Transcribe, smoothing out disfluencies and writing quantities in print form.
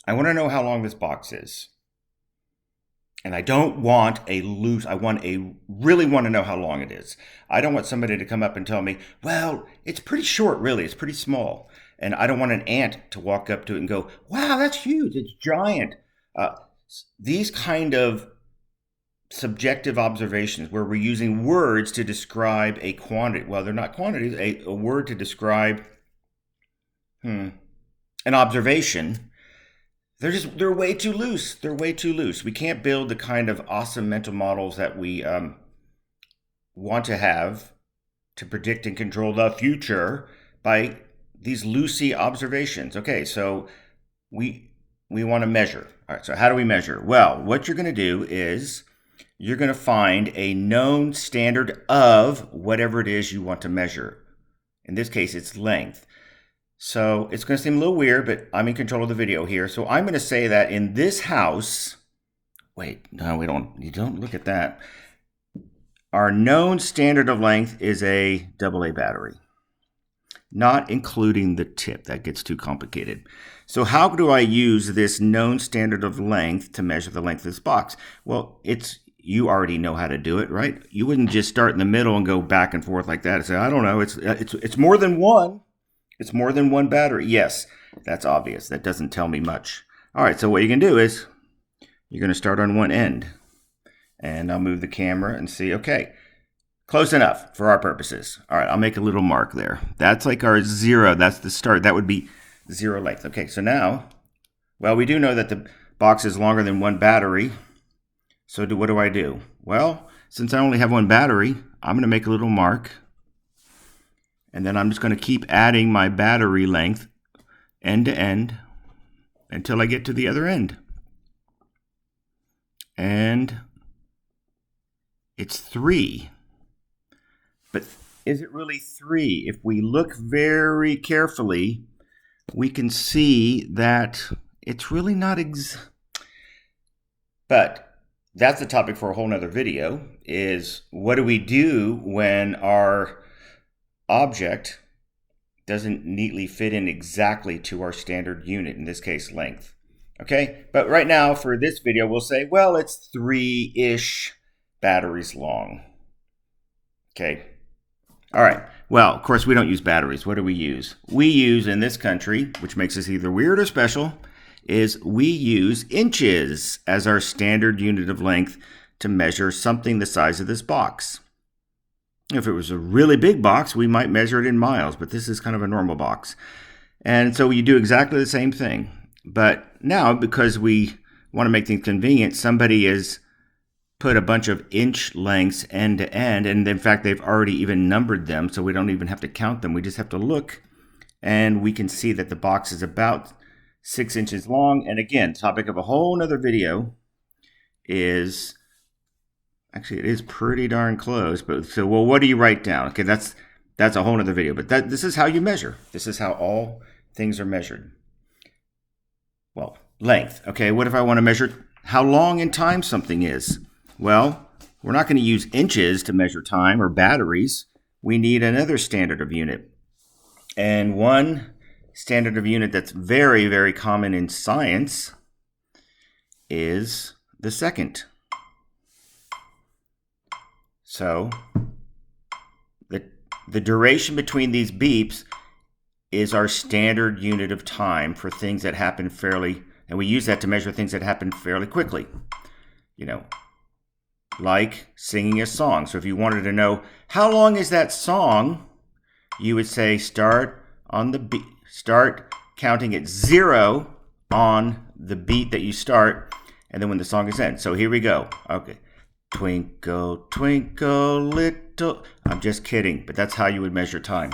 I want to know how long this box is. And I don't want a loose, really want to know how long it is. I don't want somebody to come up and tell me, well, it's pretty short, really. It's pretty small. And I don't want an ant to walk up to it and go, wow, that's huge. It's giant. Uh, these kind of subjective observations where we're using words to describe a quantity. Well, they're not quantities, a word to describe an observation. They're way too loose. They're way too loose. We can't build the kind of awesome mental models that we want to have to predict and control the future by these loosey observations. Okay, so we want to measure. All right, so how do we measure? Well, what you're going to do is you're going to find a known standard of whatever it is you want to measure. In this case, it's length. So it's going to seem a little weird, but I'm in control of the video here. So I'm going to say that in this house, wait, no, you don't look at that. Our known standard of length is a AA battery, not including the tip. That gets too complicated. So how do I use this known standard of length to measure the length of this box? Well, you already know how to do it, right? You wouldn't just start in the middle and go back and forth like that and say, I don't know, it's more than one. It's more than one battery. Yes, that's obvious. That doesn't tell me much. All right, so what you can do is you're going to start on one end. And I'll move the camera and see, okay, close enough for our purposes. All right, I'll make a little mark there. That's like our 0. That's the start. That would be 0 length. Okay, so now, well, we do know that the box is longer than one battery. So what do I do? Well, since I only have one battery, I'm going to make a little mark. And then I'm just going to keep adding my battery length end to end until I get to the other end. And it's 3. But is it really 3? If we look very carefully, we can see that it's really not but that's the topic for a whole nother video, is what do we do when our object doesn't neatly fit in exactly to our standard unit, in this case length. Okay, but right now for this video we'll say, well, it's 3-ish batteries long. Okay, all right, well, of course we don't use batteries. What do we use? We use, in this country, which makes us either weird or special, is we use inches as our standard unit of length to measure something the size of this box. If it was a really big box, we might measure it in miles, but this is kind of a normal box. And so you do exactly the same thing. But now, because we want to make things convenient, somebody has put a bunch of inch lengths end to end, and in fact, they've already even numbered them, so we don't even have to count them. We just have to look, and we can see that the box is about 6 inches long. And again, topic of a whole nother video is... Actually, it is pretty darn close, but so, well, what do you write down? Okay, that's a whole other video, but this is how you measure. This is how all things are measured. Well, length. Okay, what if I want to measure how long in time something is? Well, we're not going to use inches to measure time or batteries. We need another standard of unit. And one standard of unit that's very, very common in science is the second. So the duration between these beeps is our standard unit of time for things that happen fairly, and we use that to measure things that happen fairly quickly. You know, like singing a song. So if you wanted to know how long is that song, you would say start counting at 0 on the beat that you start, and then when the song is end. So here we go. Okay. Twinkle, twinkle, little... I'm just kidding, but that's how you would measure time.